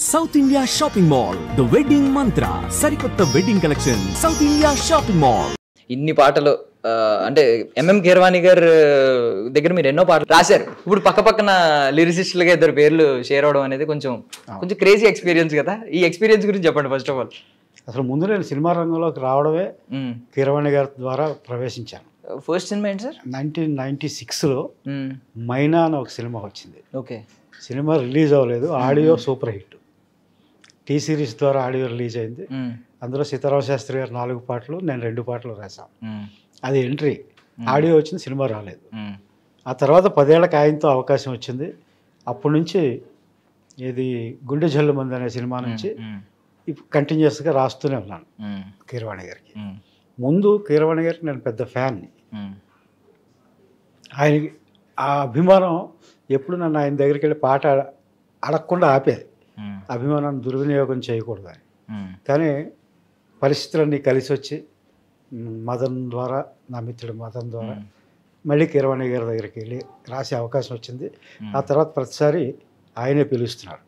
South India shopping mall the wedding మంత్ర సరికొత్త wedding collection south India shopping mall. ఇన్ని పాటలు అంటే ఎంఎం కీరవాణి గారు దగ్గర మీరు ఎన్నో పాటలు రాశారు. ఇప్పుడు పక్క పక్కన లిరిసిస్టులుగా ఇద్దరు పేర్లు షేర్ అవడం అనేది కొంచెం క్రేజీ ఎక్స్పీరియన్స్ కదా. ఈ ఎక్స్పీరియన్స్ గురించి చెప్పండి ఫస్ట్ ఆఫ్ ఆల్. అసలు ముందు నేను సినిమా రంగంలోకి రావడమే కీరవాణి గారి ద్వారా ప్రవేశించాను. ఫస్ట్ సినిమా ఏంటి సార్? 1996లో మైనా అని ఒక సినిమా వచ్చింది. ఓకే. సినిమా రిలీజ్ అవ్వలేదు, audio super hit. T series ద్వారా ఆడియో రిలీజ్ అయింది. అందులో సీతారామ శాస్త్రి గారు 4 పాటలు, నేను 2 పాటలు రాశాను. అది ఎంట్రీ. ఆడియో వచ్చింది, సినిమా రాలేదు. ఆ తర్వాత 10 ఏళ్ళకి ఆయనతో అవకాశం వచ్చింది. అప్పటి నుంచి ఇది గుండె జల్లుమంది అనే సినిమా నుంచి ఇప్పుడు కంటిన్యూస్గా రాస్తూనే ఉన్నాను కీరవాణి గారికి. ముందు కీరవాణి గారికి నేను పెద్ద ఫ్యాన్ని. ఆయనకి ఆ అభిమానం ఎప్పుడు నన్ను ఆయన దగ్గరికి వెళ్ళి పాట అడగకుండా ఆపేది. అభిమానాన్ని దుర్వినియోగం చేయకూడదు అని. కానీ పరిస్థితులన్నీ కలిసి వచ్చి మదన్ ద్వారా, నా మిత్రుడు మదన్ ద్వారా మళ్ళీ కీరవాణి గారి దగ్గరికి వెళ్ళి రాసే అవకాశం వచ్చింది. ఆ తర్వాత ప్రతిసారి ఆయనే పిలుస్తున్నారు.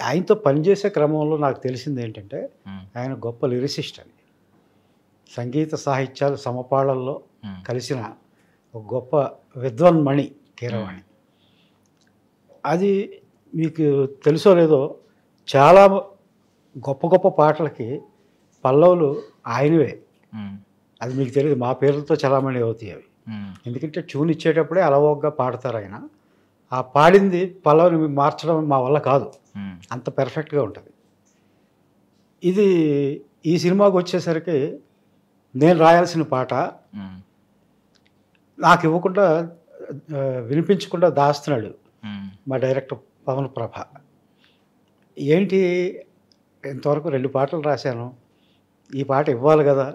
ఆయనతో పనిచేసే క్రమంలో నాకు తెలిసింది ఏంటంటే ఆయన గొప్ప లిరిసిస్ట్ అని. సంగీత సాహిత్యాలు సమపాళల్లో కలిసిన ఒక గొప్ప విద్వాన్మణి కీరవాణి. అది మీకు తెలుసో లేదో, చాలా గొప్ప గొప్ప పాటలకి పల్లవులు ఆయనవే. అది మీకు తెలియదు, మా పేర్లతో చలామణి అవుతాయి అవి. ఎందుకంటే ట్యూన్ ఇచ్చేటప్పుడే అలవోగ్గా పాడతారు ఆయన. ఆ పాడింది పల్లవిని మార్చడం మా వల్ల కాదు, అంత పెర్ఫెక్ట్గా ఉంటుంది. ఇది ఈ సినిమాకి వచ్చేసరికి నేను రాయాల్సిన పాట నాకు ఇవ్వకుండా, వినిపించకుండా దాస్తున్నాడు మా డైరెక్టర్ పవన్ ప్రభ. ఏంటి, ఇంతవరకు 2 పాటలు రాశాను, ఈ పాట ఇవ్వాలి కదా.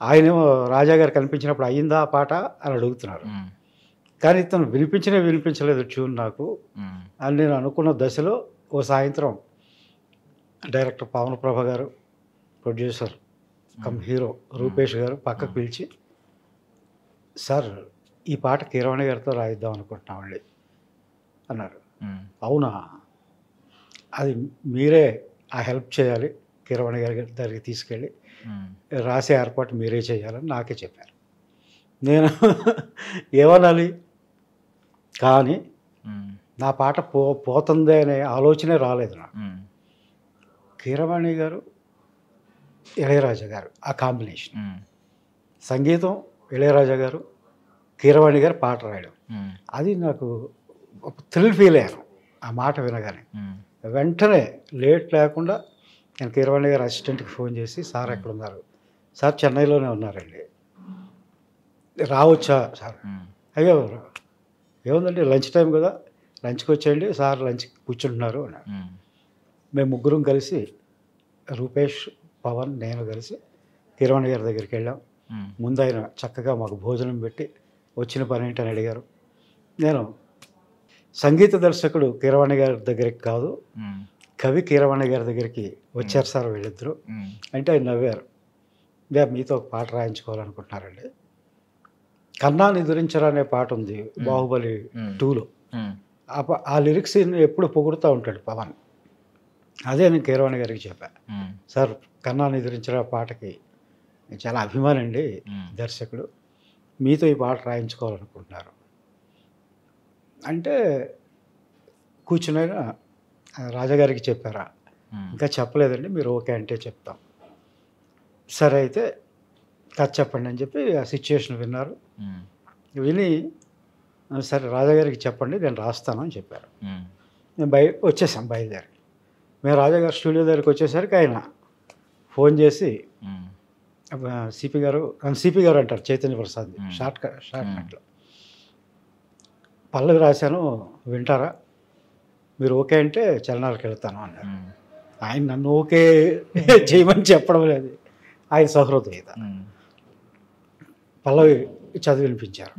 ఆయనేమో రాజా గారు కనిపించినప్పుడు అయ్యిందా ఆ పాట అని అడుగుతున్నారు. కానీ ఇతను వినిపించలేదు ట్యూన్ నాకు అని నేను అనుకున్న దశలో ఓ సాయంత్రం డైరెక్టర్ పవన్ ప్రభ గారు, ప్రొడ్యూసర్ కమ్ హీరో రూపేష్ గారు పక్కకు పిలిచి, సార్ ఈ పాట కీరవాణి గారితో రాయిద్దాం అనుకుంటున్నామండి అన్నారు. అవునా, అది మీరే ఆ హెల్ప్ చేయాలి, కీరవాణి గారి దగ్గరికి తీసుకెళ్ళి రాసే ఏర్పాటు మీరే చేయాలని నాకే చెప్పారు. నేను ఏమనాలి, కానీ నా పాట పోతుంది అనే ఆలోచనే రాలేదు నాకు. కీరవాణి గారు, ఇళయరాజా గారు ఆ కాంబినేషన్, సంగీతం ఇళయరాజా గారు, కీరవాణి గారు పాట రాయడం, అది నాకు ఒక థ్రిల్ ఫీల్ అయ్యాను ఆ మాట వినగానే. వెంటనే లేట్ లేకుండా నేను కీరవాణి గారు అసిస్టెంట్కి ఫోన్ చేసి, సార్ ఎక్కడ ఉన్నారు? సార్ చెన్నైలోనే ఉన్నారండి, రావచ్చా సార్? అయ్యో ఏముందండి, లంచ్ టైం కదా, లంచ్కి వచ్చేయండి, సార్ లంచ్ కూర్చుంటున్నారు అన్నారు. మేము ముగ్గురం కలిసి, రూపేష్, పవన్, నేను కలిసి కీరవాణి గారి దగ్గరికి వెళ్ళాం. ముందు ఆయన చక్కగా మాకు భోజనం పెట్టి వచ్చిన పని ఏంటని అడిగారు. నేను సంగీత దర్శకుడు కీరవాణి గారి దగ్గరికి కాదు, కవి కీరవాణి గారి దగ్గరికి వచ్చారు సార్ వీళ్ళిద్దరూ అంటే ఆయన నవ్వారు. మీతో ఒక పాట రాయించుకోవాలనుకుంటున్నారండి. కన్నా నిదురించరా అనే పాట ఉంది బాహుబలి 2లో. ఆ లిరిక్స్ ఎప్పుడు పొగుడుతూ ఉంటాడు పవన్. అదే నేను కీరవాణి గారికి చెప్పాను, సార్ కన్నా నిదురించరా పాటకి చాలా అభిమానం అండి దర్శకుడు, మీతో ఈ పాట రాయించుకోవాలనుకుంటున్నారు అంటే, కూర్చుని రాజాగారికి చెప్పారా? ఇంకా చెప్పలేదండి, మీరు ఓకే అంటే చెప్తాం. సరే అయితే కథ చెప్పండి అని చెప్పి ఆ సిచ్యుయేషన్ విన్నారు. విని సరే రాజాగారికి చెప్పండి నేను రాస్తాను అని చెప్పారు. నేను వచ్చేసాం బయలుదేరి. మేము రాజాగారి స్టూడియో దగ్గరికి వచ్చేసరికి ఆయన ఫోన్ చేసి, సిపి గారు అంటారు చైతన్య ప్రసాద్, షార్ట్ కట్లో, పల్లవి రాశాను వింటారా, మీరు ఓకే అంటే చలనాలకు వెళ్తాను అన్నారు. ఆయన నన్ను ఓకే చేయమని చెప్పడం లేదు, ఆయన సహృదయత. పల్లవి చదివి వినిపించారు.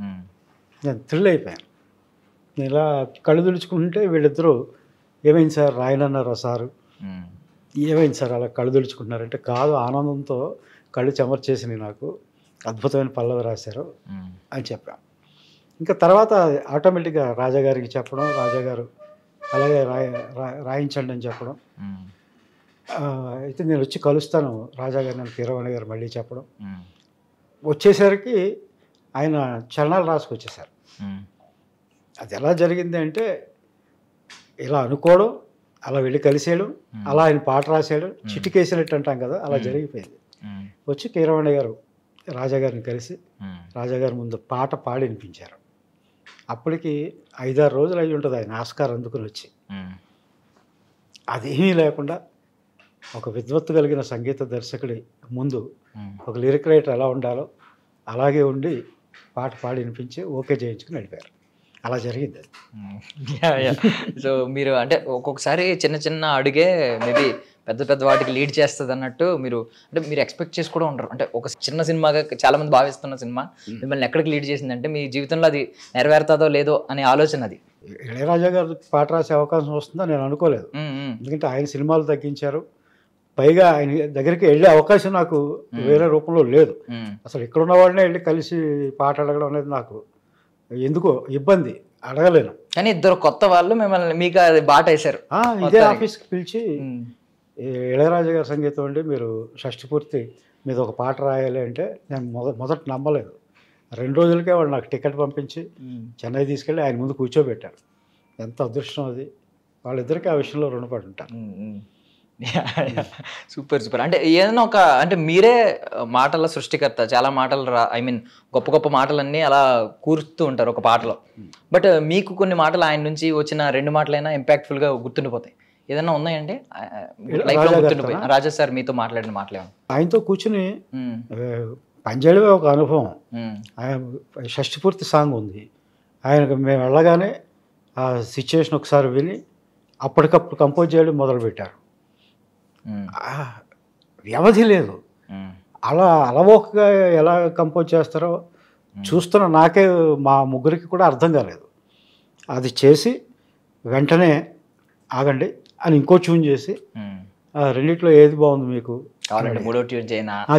నేను థ్రిల్ అయిపోయాను. నేను ఇలా కళ్ళు తుడుచుకుంటే వీళ్ళిద్దరూ, ఏమైంది సార్ రాయనన్నారా సారు, ఏమైంది సార్ అలా కళ్ళు తుడుచుకుంటున్నారంటే, కాదు ఆనందంతో కళ్ళు చెమర్చేసినాయి నాకు, అద్భుతమైన పల్లవి రాశారు అని చెప్పాను. ఇంకా తర్వాత ఆటోమేటిక్గా రాజాగారికి చెప్పడం, రాజాగారు అలాగే రాయించండి అని చెప్పడం. అయితే నేను వచ్చి కలుస్తాను రాజా గారు, నేను కీరవాణి గారు మళ్ళీ చెప్పడం. వచ్చేసరికి ఆయన చరణాలు రాసుకొచ్చేసారు. అది ఎలా జరిగింది అంటే, ఇలా అనుకోవడం, అలా వెళ్ళి కలిసేయడం, అలా ఆయన పాట రాసేయడం, చిటికేసినట్టు అంటాం కదా, అలా జరిగిపోయింది. వచ్చి కీరవాణి గారు రాజాగారిని కలిసి రాజాగారి ముందు పాట పాడి వినిపించారు. అప్పటికి 5-6 రోజులు అయి ఉంటుంది ఆయన ఆస్కార్ అందుకుని వచ్చి. అదేమీ లేకుండా ఒక విద్వత్తు కలిగిన సంగీత దర్శకుడి ముందు ఒక లిరిక్ రైటర్ ఎలా ఉండాలో అలాగే ఉండి పాట పాడి వినిపించి ఓకే చేయించుకుని నడిపారు. అలా జరిగింది అది. సో మీరు అంటే ఒక్కొక్కసారి చిన్న చిన్న అడుగే మేబీ పెద్ద పెద్ద వాటికి లీడ్ చేస్తుంది అన్నట్టు మీరు అంటే మీరు ఎక్స్పెక్ట్ చేసి కూడా ఉండరు. అంటే ఒక చిన్న సినిమాగా చాలా మంది భావిస్తున్న సినిమా మిమ్మల్ని ఎక్కడికి లీడ్ చేసిందంటే మీ జీవితంలో అది నెరవేరుతుందో లేదో అనే ఆలోచన. అది ఇళయరాజా గారు పాట రాసే అవకాశం వస్తుందో నేను అనుకోలేదు. ఎందుకంటే ఆయన సినిమాలు తగ్గించారు, పైగా ఆయన దగ్గరికి వెళ్ళే అవకాశం నాకు వేరే రూపంలో లేదు. అసలు ఇక్కడున్న వాళ్ళనే వెళ్ళి కలిసి పాట అడగడం అనేది నాకు ఎందుకో ఇబ్బంది, అడగలేను. కానీ ఇద్దరు కొత్త వాళ్ళు మిమ్మల్ని మీకు అది బాట వేశారు. ఇదే ఆఫీస్కి పిలిచి ఇళయరాజా గారి సంగీతం అండి, మీరు షష్ఠి పూర్తి మీద ఒక పాట రాయాలి అంటే నేను మొదట నమ్మలేదు. 2 రోజులకే వాళ్ళు నాకు టికెట్ పంపించి చెన్నై తీసుకెళ్ళి ఆయన ముందు కూర్చోబెట్టారు. ఎంత అదృష్టం అది. వాళ్ళిద్దరికీ ఆ విషయంలో రుణపడి ఉంటారు. Super super. అంటే ఏదైనా ఒక అంటే మీరే మాటల సృష్టికర్త, చాలా మాటలు గొప్ప గొప్ప మాటలన్నీ అలా కూరుస్తూ ఉంటారు ఒక పాటలో. బట్ మీకు కొన్ని మాటలు ఆయన నుంచి వచ్చిన 2 మాటలైనా ఇంపాక్ట్ఫుల్గా గుర్తుండిపోతాయి. ఏదైనా ఉన్నాయండి లైఫ్లో గుర్తుండిపోయి? రాజా సార్ మీతో మాట్లాడిన మాటలేమో? ఆయనతో కూర్చుని పనిచేయడమే ఒక అనుభవం. ఆయన షష్ఠి పూర్తి సాంగ్ ఉంది, ఆయనకు మేము వెళ్ళగానే ఆ సిచ్యువేషన్ ఒకసారి విని అప్పటికప్పుడు కంపోజ్ చేయడం మొదలుపెట్టారు. వ్యవధి లేదు. అలా అలవోకగా ఎలా కంపోజ్ చేస్తారో చూస్తున్న నాకే, మా ముగ్గురికి కూడా అర్థం కాలేదు. అది చేసి వెంటనే ఆగండి అని ఇంకో ట్యూన్ చేసి రెండిట్లో ఏది బాగుంది మీకు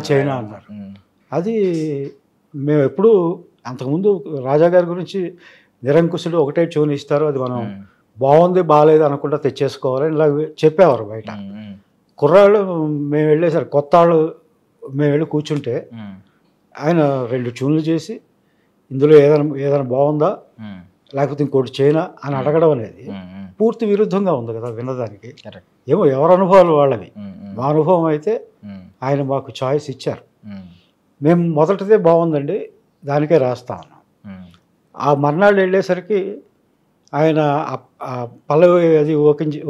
చైనా అన్నారు. అది మేము ఎప్పుడు అంతకుముందు రాజా గారి గురించి నిరంకుశుడు ఒకటే ట్యూన్ ఇస్తారు, అది మనం బాగుంది బాగాలేదు అనకుండా తెచ్చేసుకోవాలని ఇలా చెప్పేవారు బయట. కుర్రాళ్ళు మేము వెళ్ళేసరి కొత్త వాళ్ళు మేము వెళ్ళి కూర్చుంటే ఆయన 2 ట్యూన్లు చేసి ఇందులో ఏదైనా బాగుందా లేకపోతే ఇంకోటి చైనా అని అడగడం అనేది పూర్తి విరుద్ధంగా ఉంది కదా వినడానికి. ఏమో ఎవరి అనుభవాలు వాళ్ళవి. మా అనుభవం అయితే ఆయన మాకు చాయిస్ ఇచ్చారు. మేము మొదటిదే బాగుందండి దానికే రాస్తా ఉన్నాం. ఆ మర్నాడు వెళ్ళేసరికి ఆయన పల్లవి అది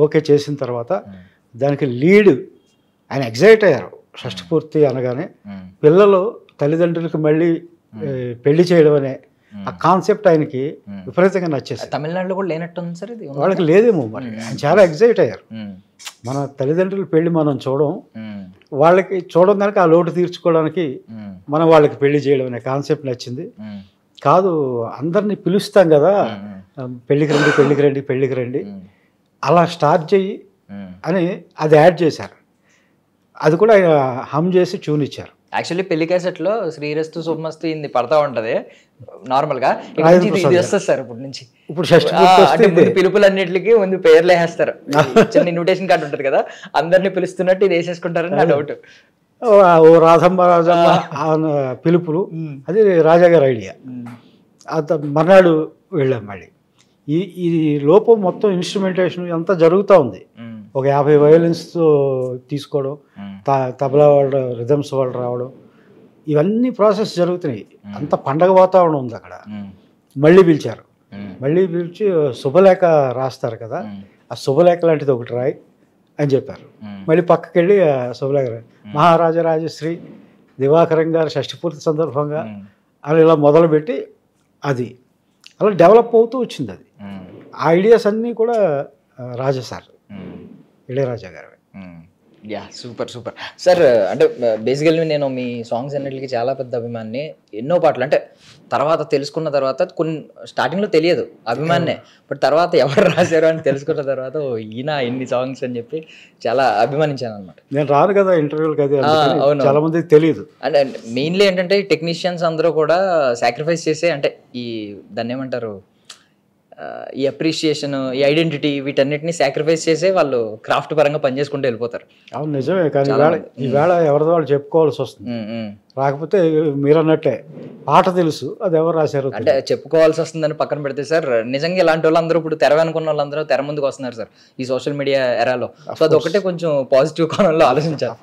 ఓకే చేసిన తర్వాత దానికి లీడ్ ఆయన ఎగ్జైట్ అయ్యారు. షష్ఠి పూర్తి అనగానే పిల్లలు తల్లిదండ్రులకు మళ్ళీ పెళ్లి చేయడం అనే ఆ కాన్సెప్ట్ ఆయనకి విపరీతంగా నచ్చేసి. తమిళనాడులో కూడా లేనట్టుంది సార్ ఇది? వాళ్ళకి లేదేమో మరి. ఆయన చాలా ఎగ్జైట్ అయ్యారు. మన తల్లిదండ్రుల పెళ్లి మనం వాళ్ళకి చూడడం కనుక ఆ లోటు తీర్చుకోవడానికి మనం వాళ్ళకి పెళ్లి చేయడం అనే కాన్సెప్ట్ నచ్చింది. కాదు అందరినీ పిలుస్తాం కదా, పెళ్ళికి రండి పెళ్ళికి రండి పెళ్ళికి రండి అలా స్టార్ట్ చెయ్యి అని అది యాడ్ చేశారు. అది కూడా ఆయన హమ్ చేసి ట్యూన్ ఇచ్చారు. యాక్చువల్లీ పెళ్లి క్యాసెట్లో శ్రీరస్తు శుభమస్తు ఇది పడతా ఉంటది నార్మల్గా. ఇది వస్తుంది సార్ ఇప్పుడు నుంచి. ఇప్పుడు పిలుపులన్నిటికి ముందు పేర్లు వేసేస్తారు. చిన్న ఇన్విటేషన్ కార్డు ఉంటుంది కదా, అందరినీ పిలుస్తున్నట్టు ఇది వేసేసుకుంటారని నా డౌట్. ఓ రాధమ్మ రాజమ్మ పిలుపులు, అది రాజాగారి ఐడియా. మర్నాడు వెళ్ళాం మళ్ళీ. ఈ లోపం మొత్తం ఇన్స్ట్రుమెంటేషన్ అంతా జరుగుతూ ఉంది. ఒక 50 వయోలిన్స్ తీసుకోవడం, తబలా వాళ్ళు రిథమ్స్ వాళ్ళు రావడం, ఇవన్నీ ప్రాసెస్ జరుగుతున్నాయి. అంత పండగ వాతావరణం ఉంది అక్కడ. మళ్ళీ పిలిచారు. మళ్ళీ పిలిచి శుభలేఖ రాస్తారు కదా, ఆ శుభలేఖ లాంటిది ఒకటి రాయి అని చెప్పారు. మళ్ళీ పక్కకి వెళ్ళి శుభలేఖ మహారాజా రాజశ్రీ దివాకరం గారి షష్ఠి పూర్తి సందర్భంగా అని ఇలా మొదలుపెట్టి అది అలా డెవలప్ అవుతూ వచ్చింది. అది ఆ ఐడియాస్ అన్నీ కూడా రాజా సార్, ఇళయరాజా గారు. Yeah super super sir. అంటే బేసికల్లీ నేను మీ సాంగ్స్ అన్నిటికీ చాలా పెద్ద అభిమాని. ఎన్నో పాటలు అంటే తర్వాత తెలుసుకున్న తర్వాత కొన్ని స్టార్టింగ్లో తెలియదు అభిమానే, బట్ తర్వాత ఎవరు రాశారు అని తెలుసుకున్న తర్వాత ఈయన ఎన్ని సాంగ్స్ అని చెప్పి చాలా అభిమానించాను అనమాట. నేను రాను కదా ఇంటర్వ్యూలకు, అది చాలా మందికి తెలియదు. అంటే మెయిన్లీ ఏంటంటే టెక్నీషియన్స్ అందరూ కూడా సాక్రిఫైస్ చేసే, అంటే ఈ దాన్ని ఏమంటారు, ఈ అప్రిషియేషన్, ఈ ఐడెంటిటీ వీటన్నిటిని సాక్రిఫైస్ చేసే వాళ్ళు క్రాఫ్ట్ పరంగా పనిచేసుకుంటూ వెళ్ళిపోతారు. అవును నిజమే. కానీ ఈవేళ ఎవరిదో వాళ్ళు చెప్పుకోవాల్సి వస్తుంది. రాకపోతే మీరు అన్నట్టే పాట తెలుసు, అది ఎవరు రాశారు అంటే చెప్పుకోవాల్సి వస్తుందని పక్కన పెడితే సార్, నిజంగా ఇలాంటి వాళ్ళందరూ ఇప్పుడు తెర వెనుకున్న వాళ్ళందరూ తెర ముందుకు వస్తున్నారు సార్ ఈ సోషల్ మీడియా ఎరాలో. సో అది ఒకటే కొంచెం పాజిటివ్ కోణంలో ఆలోచించారు.